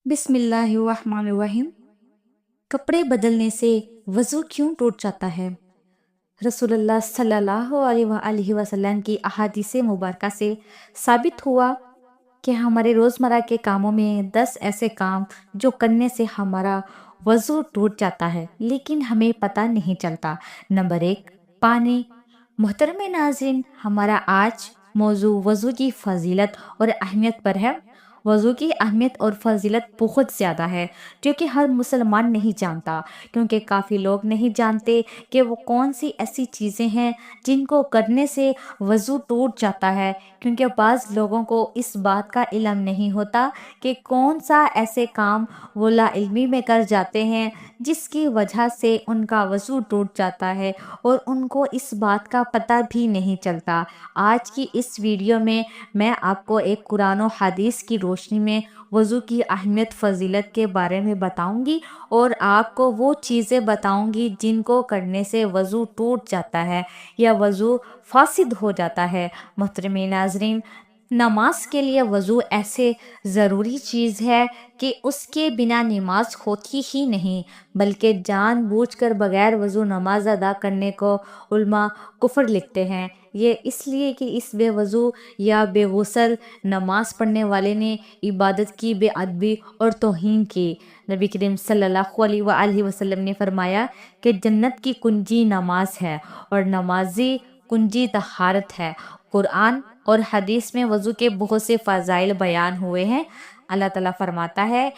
بسم اللہ الرحمن الرحیم۔ کپڑے بدلنے سے وضو کیوں ٹوٹ جاتا ہے؟ رسول اللہ صلی اللہ علیہ وآلہ وسلم کی احادیث مبارکہ سے ثابت ہوا کہ ہمارے روزمرہ کے کاموں میں 10 ایسے کام جو کرنے سے ہمارا وضو ٹوٹ جاتا ہے لیکن ہمیں پتہ نہیں چلتا۔ نمبر 1، پانی۔ محترم ناظرین، ہمارا آج موضوع وضو کی فضیلت اور اہمیت پر ہے۔ وضو کی اہمیت اور فضیلت بہت زیادہ ہے جو کہ ہر مسلمان نہیں جانتا، کیونکہ کافی لوگ نہیں جانتے کہ وہ کون سی ایسی چیزیں ہیں جن کو کرنے سے وضو ٹوٹ جاتا ہے، کیونکہ بعض لوگوں کو اس بات کا علم نہیں ہوتا کہ کون سا ایسے کام وہ لا علمی میں کر جاتے ہیں جس کی وجہ سے ان کا وضو ٹوٹ جاتا ہے اور ان کو اس بات کا پتہ بھی نہیں چلتا۔ آج کی اس ویڈیو میں آپ کو ایک قرآن و حدیث کی روشنی میں وضو کی اہمیت فضیلت کے بارے میں بتاؤں گی اور آپ کو وہ چیزیں بتاؤں گی جن کو کرنے سے وضو ٹوٹ جاتا ہے یا وضو فاسد ہو جاتا ہے۔ محترم ناظرین، نماز کے لیے وضو ایسے ضروری چیز ہے کہ اس کے بنا نماز ہوتی ہی نہیں، بلکہ جان بوجھ کر بغیر وضو نماز ادا کرنے کو علماء کفر لکھتے ہیں۔ یہ اس لیے کہ اس بے وضو یا بے غسل نماز پڑھنے والے نے عبادت کی بے ادبی اور توہین کی۔ نبی کریم صلی اللہ علیہ وآلہ وسلم نے فرمایا کہ جنت کی کنجی نماز ہے اور نمازی کنجی طہارت ہے۔ قرآن اور حدیث میں وضو کے بہت سے فضائل بیان ہوئے ہیں۔ اللہ تعالیٰ فرماتا ہے،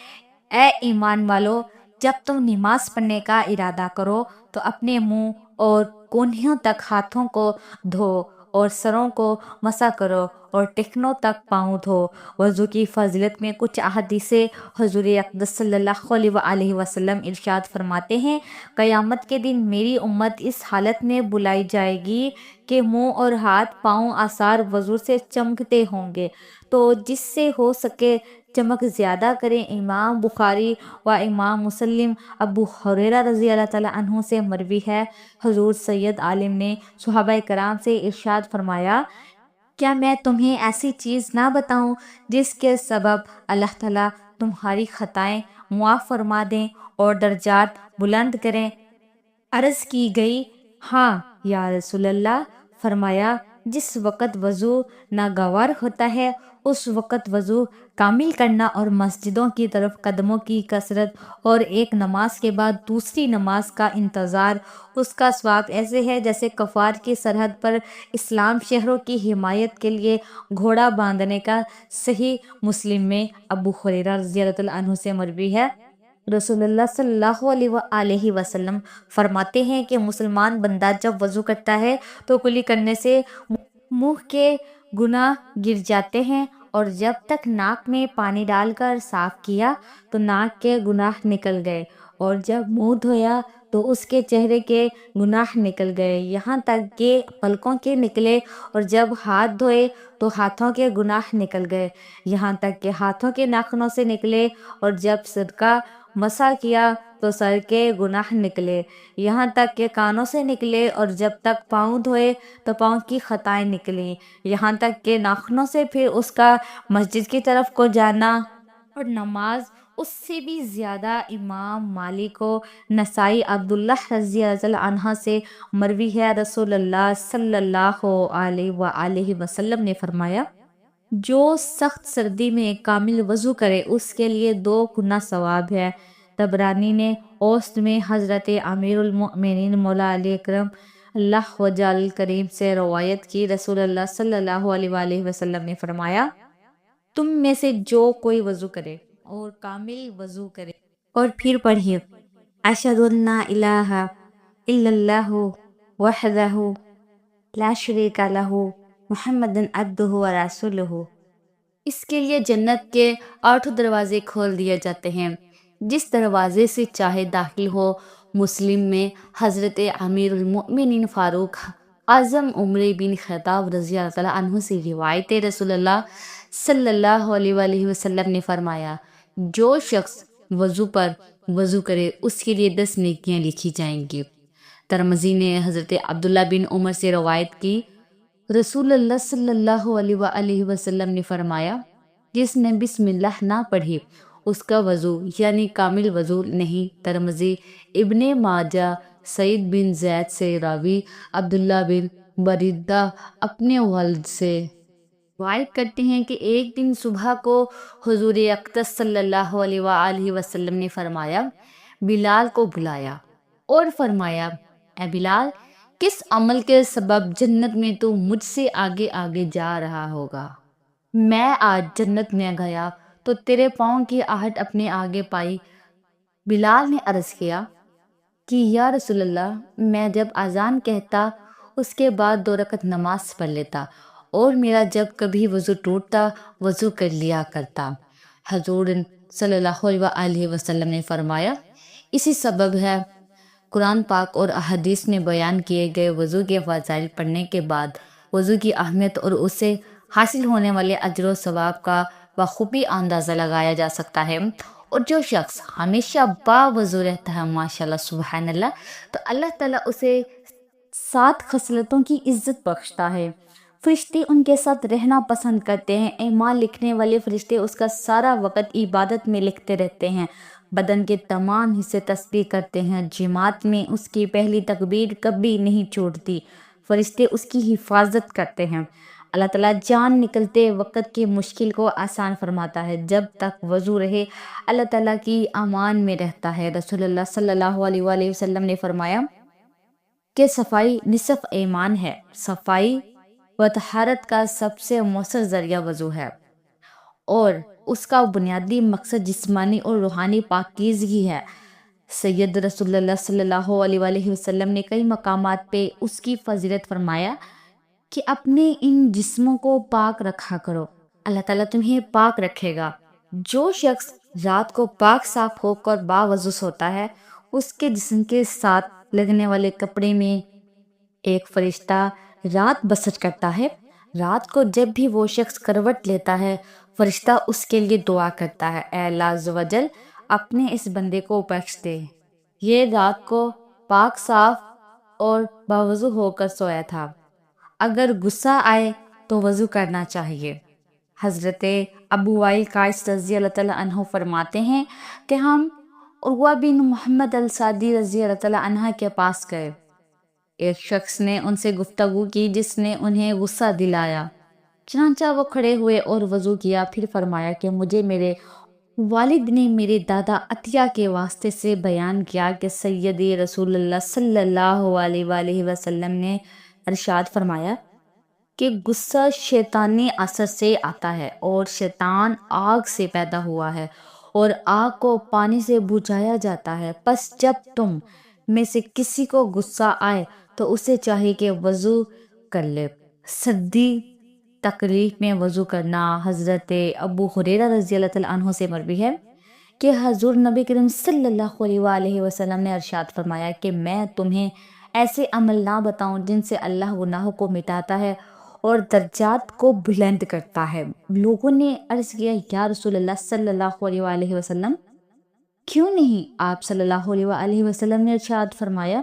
اے ایمان والو، جب تم نماز پڑھنے کا ارادہ کرو تو اپنے منہ اور کونیوں تک ہاتھوں کو دھو اور سروں کو مسح کرو اور ٹخنوں تک پاؤں دھو۔ وضو کی فضیلت میں کچھ احادیث حضور اقدس صلی اللہ علیہ وآلہ وسلم ارشاد فرماتے ہیں، قیامت کے دن میری امت اس حالت میں بلائی جائے گی کہ منہ اور ہاتھ پاؤں آثار وضو سے چمکتے ہوں گے، تو جس سے ہو سکے چمک زیادہ کریں۔ امام بخاری و امام مسلم ابو ہریرہ رضی اللہ تعالیٰ عنہ سے مروی ہے، حضور سید عالم نے صحابہ کرام سے ارشاد فرمایا، کیا میں تمہیں ایسی چیز نہ بتاؤں جس کے سبب اللہ تعالیٰ تمہاری خطائیں معاف فرما دیں اور درجات بلند کریں؟ عرض کی گئی، ہاں یا رسول اللہ۔ فرمایا، جس وقت وضو ناگوار ہوتا ہے اس وقت وضو کامل کرنا اور مسجدوں کی طرف قدموں کی کثرت اور ایک نماز کے بعد دوسری نماز کا انتظار، اس کا ثواب ایسے ہے جیسے کفار کی سرحد پر اسلام شہروں کی حمایت کے لیے گھوڑا باندھنے کا۔ صحیح مسلم میں ابو ہریرہ رضی اللہ تعالیٰ عنہ سے مروی ہے، رسول اللہ صلی اللہ علیہ وآلہ وسلم فرماتے ہیں کہ مسلمان بندہ جب وضو کرتا ہے تو کلی کرنے سے منہ کے گناہ گر جاتے ہیں، اور جب تک ناک میں پانی ڈال کر صاف کیا تو ناک کے گناہ نکل گئے، اور جب منہ دھویا تو اس کے چہرے کے گناہ نکل گئے، یہاں تک کہ پلکوں کے نکلے، اور جب ہاتھ دھوئے تو ہاتھوں کے گناہ نکل گئے، یہاں تک کہ ہاتھوں کے ناخنوں سے نکلے، اور جب سر کا مسح کیا تو سر کے گناہ نکلے، یہاں تک کہ کانوں سے نکلے، اور جب تک پاؤں دھوئے تو پاؤں کی خطائیں نکلیں، یہاں تک کہ ناخنوں سے پھر اس کا مسجد کی طرف کو جانا اور نماز۔ اس سے بھی زیادہ امام مالک و نسائی عبداللہ رضی اللہ عنہ سے مروی ہے، رسول اللہ صلی اللہ علیہ وآلہ وسلم نے فرمایا، جو سخت سردی میں کامل وضو کرے اس کے لیے 2 گنا ثواب ہے۔ طبرانی نے اوسط میں حضرت امیر المؤمنین مولا علی اکرم اللہ وجل کریم سے روایت کی، رسول اللہ صلی اللہ علیہ وآلہ وسلم نے فرمایا، تم میں سے جو کوئی وضو کرے اور کامل وضو کرے اور پھر پڑھے، اشہد ان لا الہ الا اللہ وحدہ لا شریک لہ محمد عبدہ ورسولہ، اس کے لیے جنت کے 8 دروازے کھول دیے جاتے ہیں، جس دروازے سے چاہے داخل ہو۔ مسلم میں حضرت امیر المؤمنین فاروق اعظم عمر بن خطاب رضی اللہ تعالیٰ عنہ سے روایت ہے، رسول اللہ صلی اللہ علیہ وآلہ وسلم نے فرمایا، جو شخص وضو پر وضو کرے اس کے لیے 10 نیکیاں لکھی جائیں گی۔ ترمذی نے حضرت عبداللہ بن عمر سے روایت کی، رسول اللہ صلی اللہ علیہ وآلہ وسلم نے فرمایا، جس نے بسم اللہ نہ پڑھی اس کا وضو یعنی کامل وضو نہیں۔ ترمذی، ابن ماجہ، سعید بن زید سے راوی عبداللہ بن بریدہ اپنے والد سے روایت کرتے ہیں کہ ایک دن صبح کو حضور اقدس صلی اللہ علیہ وآلہ وسلم نے فرمایا، بلال کو بلایا اور فرمایا، اے بلال، کس عمل کے سبب جنت میں تو مجھ سے آگے آگے جا رہا ہوگا؟ میں آج جنت میں گیا تو تیرے پاؤں کی آہٹ اپنے آگے پائی۔ بلال نے عرض کیا کہ یا رسول اللہ، میں جب اذان کہتا اس کے بعد 2 رکعت نماز پڑھ لیتا، اور میرا جب کبھی وضو ٹوٹتا وضو کر لیا کرتا۔ حضور صلی اللہ علیہ وآلہ وسلم نے فرمایا، اسی سبب ہے قرآن پاک اور احادیث میں بیان کیے گئے وضو کے فضائل پڑھنے کے بعد وضو کی اہمیت اور اس سے حاصل ہونے والے اجر و ثواب کا بخوبی اندازہ لگایا جا سکتا ہے۔ اور جو شخص ہمیشہ باوضو رہتا ہے، ماشاءاللہ سبحان اللہ، تو اللہ تعالیٰ اسے 7 خصلتوں کی عزت بخشتا ہے۔ فرشتے ان کے ساتھ رہنا پسند کرتے ہیں۔ اعمال لکھنے والے فرشتے اس کا سارا وقت عبادت میں لکھتے رہتے ہیں۔ بدن کے تمام حصے تسبیح کرتے ہیں۔ جماعت میں اس کی پہلی تکبیر کبھی نہیں چھوٹتی۔ فرشتے اس کی حفاظت کرتے ہیں۔ اللہ تعالیٰ جان نکلتے وقت کی مشکل کو آسان فرماتا ہے۔ جب تک وضو رہے اللہ تعالیٰ کی امان میں رہتا ہے۔ رسول اللہ صلی اللہ علیہ وآلہ وسلم نے فرمایا کہ صفائی نصف ایمان ہے۔ صفائی و طہارت کا سب سے مؤثر ذریعہ وضو ہے، اور اس کا بنیادی مقصد جسمانی اور روحانی پاکیزگی ہے۔ سید رسول اللہ صلی اللہ علیہ وآلہ وسلم نے کئی مقامات پہ اس کی فضیلت فرمایا کہ اپنے ان جسموں کو پاک رکھا کرو، اللہ تعالیٰ تمہیں پاک رکھے گا۔ جو شخص رات کو پاک صاف ہو کر باوضو سوتا ہے، اس کے جسم کے ساتھ لگنے والے کپڑے میں ایک فرشتہ رات بسر کرتا ہے۔ رات کو جب بھی وہ شخص کروٹ لیتا ہے، فرشتہ اس کے لیے دعا کرتا ہے، اے اللہ عز و جل اپنے اس بندے کو بخش دے، یہ رات کو پاک صاف اور باوضو ہو کر سویا تھا۔ اگر غصہ آئے تو وضو کرنا چاہیے۔ حضرت ابو وائل قیس رضی اللہ تعالیٰ عنہ فرماتے ہیں کہ ہم عروہ بن محمد السعدی رضی اللہ تعالیٰ عنہ کے پاس گئے۔ ایک شخص نے ان سے گفتگو کی جس نے انہیں غصہ دلایا، چنانچہ وہ کھڑے ہوئے اور وضو کیا۔ پھر فرمایا کہ مجھے میرے والد نے میرے دادا عطیہ کے واسطے سے بیان کیا کہ سیدی رسول اللہ صلی اللہ علیہ وآلہ وسلم نے ارشاد فرمایا کہ غصہ شیطانی اثر سے آتا ہے، اور شیطان آگ سے پیدا ہوا ہے، اور آگ کو پانی سے بجھایا جاتا ہے۔ پس جب تم میں سے کسی کو غصہ آئے تو اسے چاہیے کہ وضو کر لے۔ سردی تکلیف میں وضو کرنا۔ حضرت ابو ہریرہ رضی اللہ تعالیٰ عنہ سے مروی ہے کہ حضور نبی کریم صلی اللہ علیہ وآلہ وسلم نے ارشاد فرمایا کہ میں تمہیں ایسے عمل نہ بتاؤں جن سے اللہ گناہوں کو مٹاتا ہے اور درجات کو بلند کرتا ہے۔ لوگوں نے عرض کیا، یا رسول اللہ صلی اللہ علیہ وآلہ وسلم، کیوں نہیں؟ آپ صلی اللہ علیہ وآلہ وسلم نے ارشاد فرمایا،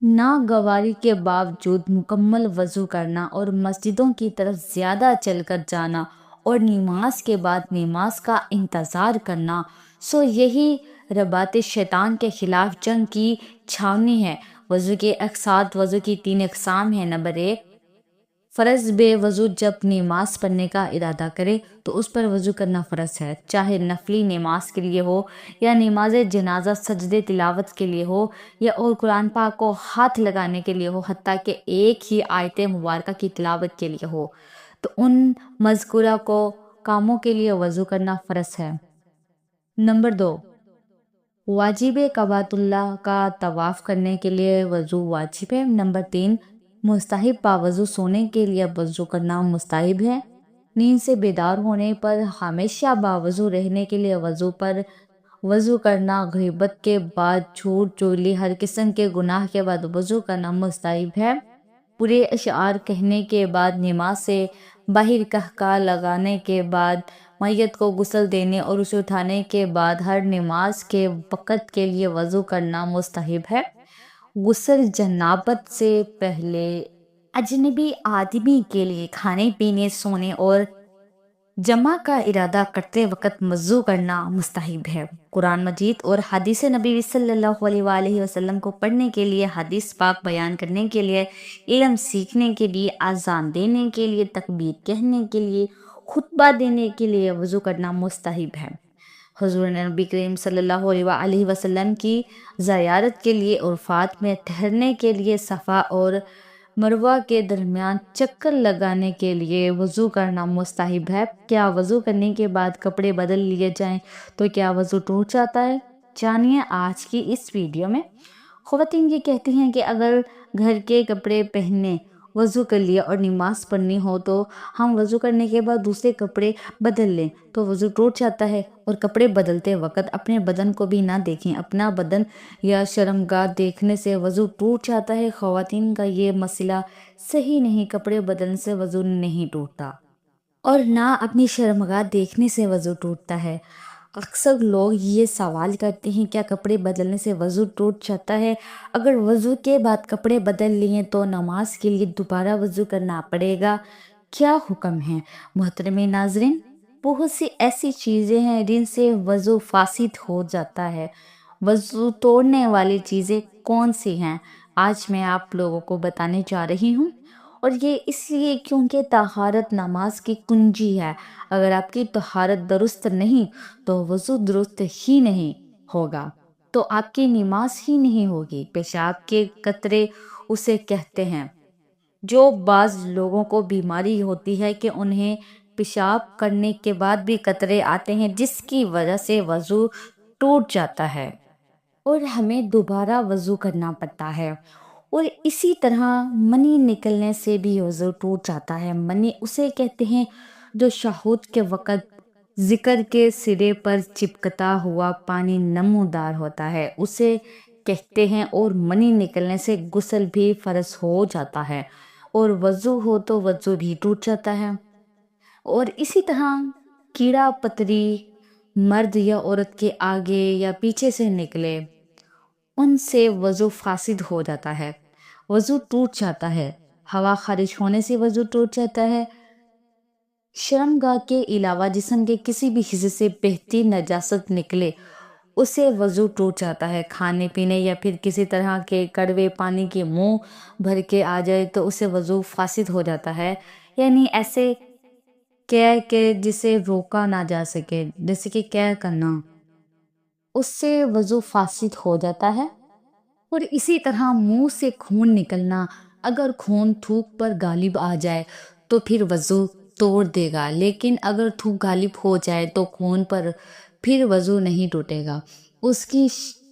ناگواری کے باوجود مکمل وضو کرنا اور مسجدوں کی طرف زیادہ چل کر جانا اور نماز کے بعد نماز کا انتظار کرنا، سو یہی رباط شیطان کے خلاف جنگ کی چھاونی ہے۔ وضو کے اقساط، وضو کی 3 اقسام ہیں۔ نمبر 1، فرض بے وضو جب نماز پڑھنے کا ارادہ کرے تو اس پر وضو کرنا فرض ہے، چاہے نفلی نماز کے لیے ہو یا نماز جنازہ سجدے تلاوت کے لیے ہو یا اور قرآن پاک کو ہاتھ لگانے کے لیے ہو، حتیٰ کہ ایک ہی آیت مبارکہ کی تلاوت کے لیے ہو، تو ان مذکورہ کو کاموں کے لیے وضو کرنا فرض ہے۔ نمبر 2، واجب کعبۃ اللہ کا طواف کرنے کے لیے وضو واجب ہے۔ نمبر 3، مستحب باوضو سونے کے لیے وضو کرنا مستحب ہے۔ نیند سے بیدار ہونے پر ہمیشہ باوضو رہنے کے لیے وضو کرنا، غیبت کے بعد، جھوٹ چغلی، ہر قسم کے گناہ کے بعد وضو کرنا مستحب ہے۔ پورے اشعار کہنے کے بعد، نماز سے باہر قہقہ لگانے کے بعد، میت کو غسل دینے اور اسے اٹھانے کے بعد ہر نماز کے وقت کے لیے وضو کرنا مستحب ہے۔ غسل جنابت سے پہلے اجنبی آدمی کے لیے کھانے پینے، سونے اور جمع کا ارادہ کرتے وقت وضو کرنا مستحب ہے۔ قرآن مجید اور حدیث نبی صلی اللہ علیہ وآلہ وسلم کو پڑھنے کے لیے، حدیث پاک بیان کرنے کے لیے، علم سیکھنے کے لیے، اذان دینے کے لیے، تکبیر کہنے کے لیے، خطبہ دینے کے لیے وضو کرنا مستحب ہے۔ حضور نبی کریم صلی اللہ علیہ وآلہ وسلم کی زیارت کے لیے، عرفات میں ٹھہرنے کے لیے، صفا اور مروہ کے درمیان چکر لگانے کے لیے وضو کرنا مستحب ہے۔ کیا وضو کرنے کے بعد کپڑے بدل لیے جائیں تو کیا وضو ٹوٹ جاتا ہے؟ جانیے آج کی اس ویڈیو میں۔ خواتین یہ کہتی ہیں کہ اگر گھر کے کپڑے پہنے وضو کر لیا اور نماز پڑھنی ہو تو ہم وضو کرنے کے بعد دوسرے کپڑے بدل لیں تو وضو ٹوٹ جاتا ہے، اور کپڑے بدلتے وقت اپنے بدن کو بھی نہ دیکھیں۔ اپنا بدن یا شرمگاہ دیکھنے سے وضو ٹوٹ جاتا ہے۔ خواتین کا یہ مسئلہ صحیح نہیں، کپڑے بدلنے سے وضو نہیں ٹوٹتا اور نہ اپنی شرمگاہ دیکھنے سے وضو ٹوٹتا ہے۔ اکثر لوگ یہ سوال کرتے ہیں کیا کپڑے بدلنے سے وضو ٹوٹ جاتا ہے؟ اگر وضو کے بعد کپڑے بدل لیے تو نماز کے لیے دوبارہ وضو کرنا پڑے گا؟ کیا حکم ہے؟ محترم ناظرین، بہت سی ایسی چیزیں ہیں جن سے وضو فاسد ہو جاتا ہے۔ وضو توڑنے والی چیزیں کون سی ہیں؟ آج میں آپ لوگوں کو بتانے جا رہی ہوں، اور یہ اس لیے کیونکہ طہارت نماز کی کنجی ہے۔ اگر آپ کی طہارت درست نہیں تو وضو درست ہی نہیں ہوگا، تو آپ کی نماز ہی نہیں ہوگی۔ پیشاب کے قطرے اسے کہتے ہیں، جو بعض لوگوں کو بیماری ہوتی ہے کہ انہیں پیشاب کرنے کے بعد بھی قطرے آتے ہیں، جس کی وجہ سے وضو ٹوٹ جاتا ہے اور ہمیں دوبارہ وضو کرنا پڑتا ہے۔ اور اسی طرح منی نکلنے سے بھی وضو ٹوٹ جاتا ہے۔ منی اسے کہتے ہیں جو شہوت کے وقت ذکر کے سرے پر چپکتا ہوا پانی نمودار ہوتا ہے، اسے کہتے ہیں۔ اور منی نکلنے سے غسل بھی فرض ہو جاتا ہے، اور وضو ہو تو وضو بھی ٹوٹ جاتا ہے۔ اور اسی طرح کیڑا پتری مرد یا عورت کے آگے یا پیچھے سے نکلے، ان سے وضو فاسد ہو جاتا ہے، وضو ٹوٹ جاتا ہے۔ ہوا خارج ہونے سے وضو ٹوٹ جاتا ہے۔ شرمگاہ کے علاوہ جسم کے کسی بھی حصے سے بہتی نجاست نکلے، اسے وضو ٹوٹ جاتا ہے۔ کھانے پینے یا پھر کسی طرح کے کڑوے پانی کے منہ بھر کے آ جائے تو اسے وضو فاسد ہو جاتا ہے۔ یعنی ایسے کہ جسے روکا نہ جا سکے، جیسے کہ کرنا، اس سے وضو فاسد ہو جاتا ہے۔ اور اسی طرح منہ سے خون نکلنا، اگر خون تھوک پر غالب آ جائے تو پھر وضو توڑ دے گا، لیکن اگر تھوک غالب ہو جائے تو خون پر پھر وضو نہیں ٹوٹے گا۔ اس کی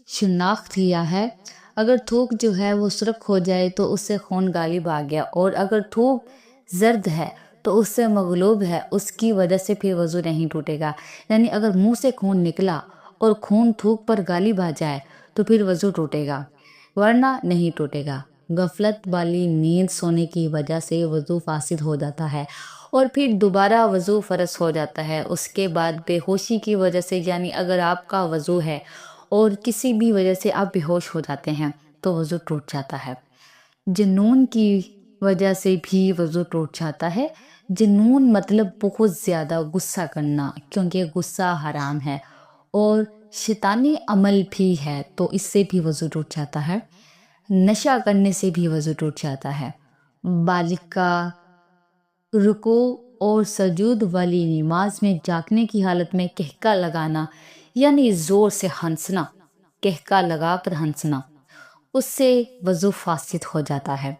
شناخت یہ ہے، اگر تھوک جو ہے وہ سرخ ہو جائے تو اس سے خون غالب آ گیا، اور اگر تھوک زرد ہے تو اس سے مغلوب ہے، اس کی وجہ سے پھر وضو نہیں ٹوٹے گا۔ یعنی اگر منہ سے خون نکلا اور خون تھوک پر غالب آ جائے تو پھر وضو ٹوٹے گا، ورنہ نہیں ٹوٹے گا۔ غفلت والی نیند سونے کی وجہ سے وضو فاسد ہو جاتا ہے، اور پھر دوبارہ وضو فرض ہو جاتا ہے۔ اس کے بعد بے ہوشی کی وجہ سے، یعنی اگر آپ کا وضو ہے اور کسی بھی وجہ سے آپ بے ہوش ہو جاتے ہیں تو وضو ٹوٹ جاتا ہے۔ جنون کی وجہ سے بھی وضو ٹوٹ جاتا ہے۔ جنون مطلب بہت زیادہ غصہ کرنا، کیونکہ غصہ حرام ہے اور شیطانی عمل بھی ہے، تو اس سے بھی وضو ٹوٹ جاتا ہے۔ نشہ کرنے سے بھی وضو ٹوٹ جاتا ہے۔ بالغ کا رکوع اور سجود والی نماز میں جاگنے کی حالت میں قہقہ لگانا، یعنی زور سے ہنسنا، قہقہ لگا کر ہنسنا، اس سے وضو فاسد ہو جاتا ہے۔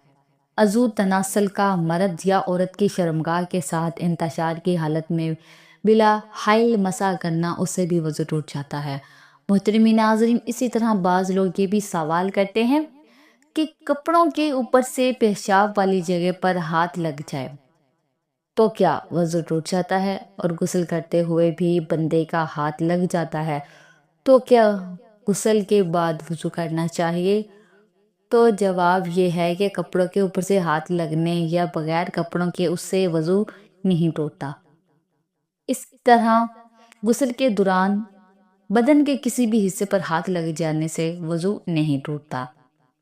عضو تناسل کا مرد یا عورت کی شرمگاہ کے ساتھ انتشار کی حالت میں بلا حائل مسا کرنا، اس سے بھی وضو ٹوٹ جاتا ہے۔ محترم ناظرین، اسی طرح بعض لوگ یہ بھی سوال کرتے ہیں کہ کپڑوں کے اوپر سے پیشاب والی جگہ پر ہاتھ لگ جائے تو کیا وضو ٹوٹ جاتا ہے؟ اور غسل کرتے ہوئے بھی بندے کا ہاتھ لگ جاتا ہے تو کیا غسل کے بعد وضو کرنا چاہیے؟ تو جواب یہ ہے کہ کپڑوں کے اوپر سے ہاتھ لگنے یا بغیر کپڑوں کے اس سے وضو نہیں ٹوٹتا۔ اس طرح غسل کے دوران بدن کے کسی بھی حصے پر ہاتھ لگ جانے سے وضو نہیں ٹوٹتا،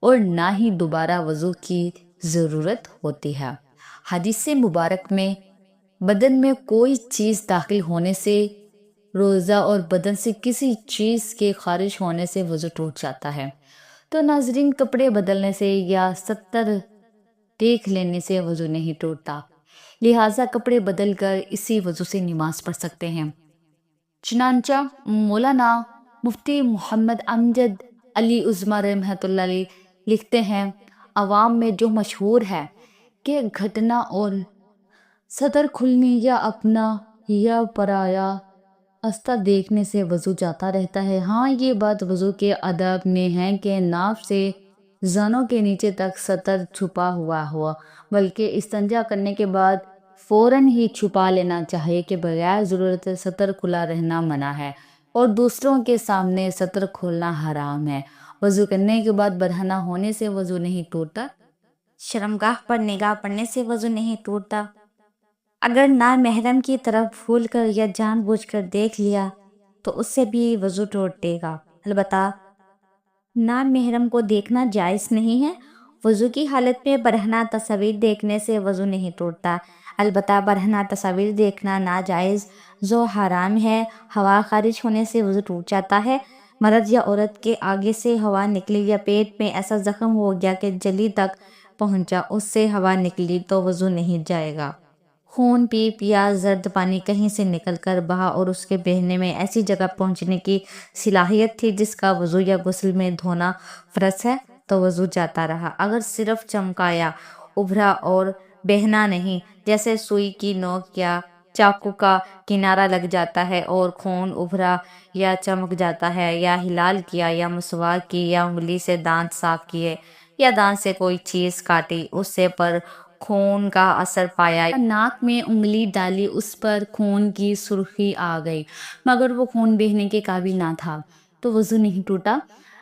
اور نہ ہی دوبارہ وضو کی ضرورت ہوتی ہے۔ حدیث مبارک میں بدن میں کوئی چیز داخل ہونے سے، روزہ اور بدن سے کسی چیز کے خارج ہونے سے وضو ٹوٹ جاتا ہے۔ تو ناظرین، کپڑے بدلنے سے یا ستر دیکھ لینے سے وضو نہیں ٹوٹتا، لہٰذا کپڑے بدل کر اسی وضو سے نماز پڑھ سکتے ہیں۔ چنانچہ مولانا مفتی محمد امجد علی عظمی رحمۃ اللہ علیہ لکھتے ہیں، عوام میں جو مشہور ہے کہ گھٹنا اور صدر کھلنے یا اپنا یا پرایا استہ دیکھنے سے وضو جاتا رہتا ہے۔ ہاں، یہ بات وضو کے آداب میں ہے کہ ناف سے زانوں کے نیچے تک سطر چھپا ہوا ہو، بلکہ استنجا کرنے کے بعد فوراً ہی چھپا لینا چاہیے کہ بغیر ضرورت سطر کھلا رہنا منع ہے اور دوسروں کے سامنے سطر کھولنا حرام ہے۔ وضو کرنے کے بعد برہنہ ہونے سے وضو نہیں ٹوٹتا، شرمگاہ پر نگاہ پڑنے سے وضو نہیں ٹوٹتا، اگر نامحرم کی طرف بھول کر یا جان بوجھ کر دیکھ لیا تو اس سے بھی وضو ٹوٹے گا۔ البتہ نامحرم کو دیکھنا جائز نہیں ہے۔ وضو کی حالت میں برہنہ تصاویر دیکھنے سے وضو نہیں ٹوٹتا، البتہ برہنہ تصاویر دیکھنا ناجائز و حرام ہے۔ ہوا خارج ہونے سے وضو ٹوٹ جاتا ہے۔ مرد یا عورت کے آگے سے ہوا نکلی یا پیٹ میں ایسا زخم ہو گیا کہ جلی تک پہنچا، اس سے ہوا نکلی تو وضو نہیں جائے گا۔ خون، پیپ یا زرد پانی کہیں سے نکل کر بہا اور اس کے بہنے میں ایسی جگہ پہنچنے کی صلاحیت تھی جس کا وضو یا غسل میں دھونا فرض ہے تو وضو جاتا رہا۔ اگر صرف چمکا یا ابھرا اور بہنا نہیں، جیسے سوئی کی نوک یا چاقو کا کنارہ لگ جاتا ہے اور خون ابھرا یا چمک جاتا ہے، یا ہلال کیا یا مسواک کی یا انگلی سے دانت صاف کیے یا دانت سے کوئی چیز کاٹی، اس سے پر خون کا اثر پایا، یا ناک میں انگلی ڈالی اس پر خون کی سرخی آ گئی مگر وہ خون بہنے کے قابل نہ تھا تو وضو نہیں ٹوٹا۔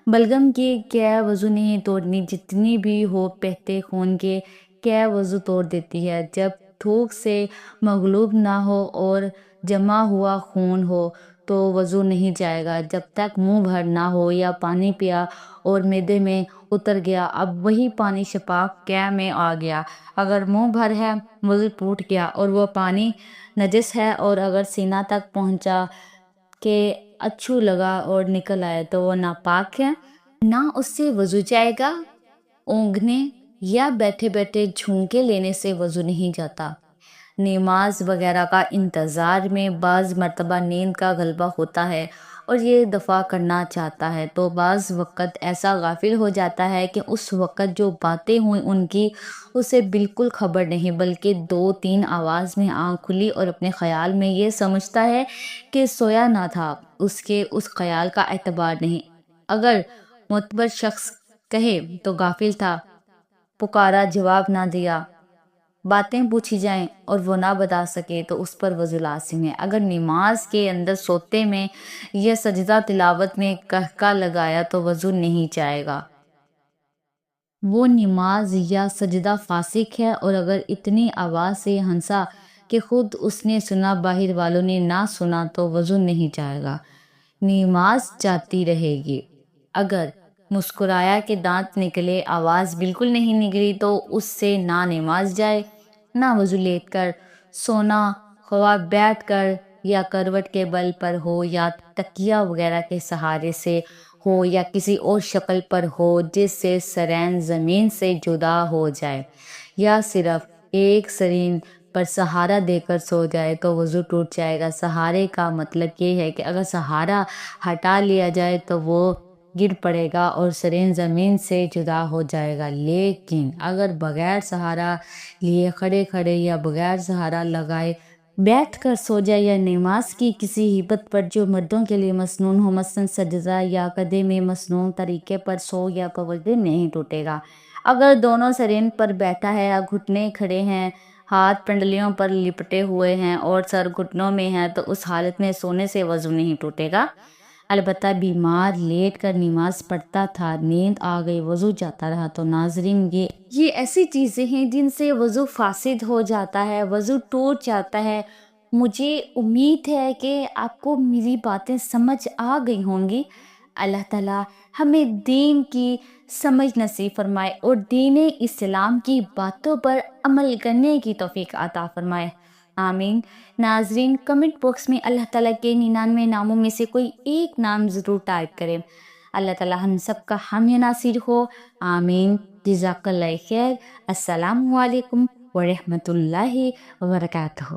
بلغم کی قے وضو نہیں توڑنی، جتنی بھی ہو بہتے خون کے قے وضو توڑ دیتی ہے۔ جب تھوک سے مغلوب نہ ہو اور جمع ہوا خون ہو تو وضو نہیں جائے گا جب تک منہ بھر نہ ہو یا پانی پیا اور معدے میں اتر گیا، اب وہی پانی شفاف قے میں آ گیا۔ اگر منہ بھر ہے، وضو ٹوٹ گیا اور وہ پانی نجس ہے، اور اگر سینہ تک پہنچا کہ اچھو لگا اور نکل آئے تو وہ ناپاک ہے، نہ اس سے وضو جائے گا۔ اونگھنے یا بیٹھے بیٹھے جھونکے لینے سے وضو نہیں جاتا۔ نماز وغیرہ کا انتظار میں بعض مرتبہ نیند کا غلبہ ہوتا ہے اور یہ دفع کرنا چاہتا ہے تو بعض وقت ایسا غافل ہو جاتا ہے کہ اس وقت جو باتیں ہوئیں ان کی اسے بالکل خبر نہیں، بلکہ 2-3 آواز میں آنکھ کھلی اور اپنے خیال میں یہ سمجھتا ہے کہ سویا نہ تھا، اس کے اس خیال کا اعتبار نہیں۔ اگر معتبر شخص کہے تو غافل تھا، پکارا جواب نہ دیا، باتیں پوچھی جائیں اور وہ نہ بتا سکے تو اس پر وضو لازم ہے۔ اگر نماز کے اندر سوتے میں یا سجدہ تلاوت میں قہقہ لگایا تو وضو نہیں جائے گا، وہ نماز یا سجدہ فاسق ہے۔ اور اگر اتنی آواز سے ہنسا کہ خود اس نے سنا باہر والوں نے نہ سنا تو وضو نہیں جائے گا، نماز جاتی رہے گی۔ اگر مسکرایا کہ دانت نکلے، آواز بالکل نہیں نکلی تو اس سے نہ نماز جائے نہ وضو۔ لیٹ کر سونا، خواہ بیٹھ کر یا کروٹ کے بل پر ہو یا تکیہ وغیرہ کے سہارے سے ہو یا کسی اور شکل پر ہو جس سے سرین زمین سے جدا ہو جائے، یا صرف ایک سرین پر سہارا دے کر سو جائے تو وضو ٹوٹ جائے گا۔ سہارے کا مطلب یہ ہے کہ اگر سہارا ہٹا لیا جائے تو وہ گر پڑے گا اور سرین زمین سے جدا ہو جائے گا، لیکن اگر بغیر سہارا لیے کھڑے کھڑے یا بغیر سہارا لگائے بیٹھ کر سو جائے یا نماز کی کسی ہیبت پر جو مردوں کے لیے مسنون ہو، مثلاً سجدہ یا قعدے میں مسنون طریقے پر سو یا تو وضو نہیں ٹوٹے گا۔ اگر دونوں سرین پر بیٹھا ہے، گھٹنے کھڑے ہیں، ہاتھ پنڈلیوں پر لپٹے ہوئے ہیں اور سر گھٹنوں میں ہے تو اس حالت میں سونے سے وضو نہیں ٹوٹے گا۔ البتہ بیمار لیٹ کر نماز پڑھتا تھا، نیند آ گئی، وضو جاتا رہا تو ناظرین یہ ایسی چیزیں ہیں جن سے وضو فاسد ہو جاتا ہے، وضو ٹوٹ جاتا ہے۔ مجھے امید ہے کہ آپ کو میری باتیں سمجھ آ گئی ہوں گی۔ اللہ تعالیٰ ہمیں دین کی سمجھ نصیب فرمائے اور دین اسلام کی باتوں پر عمل کرنے کی توفیق عطا فرمائے۔ آمین۔ ناظرین، کمنٹ باکس میں اللہ تعالیٰ کے 99 ناموں میں سے کوئی ایک نام ضرور ٹائپ کریں۔ اللہ تعالیٰ ہم سب کا حامی ناصر ہو، آمین۔ جزاک اللہ خیر۔ السلام علیکم ورحمۃ اللہ وبرکاتہ۔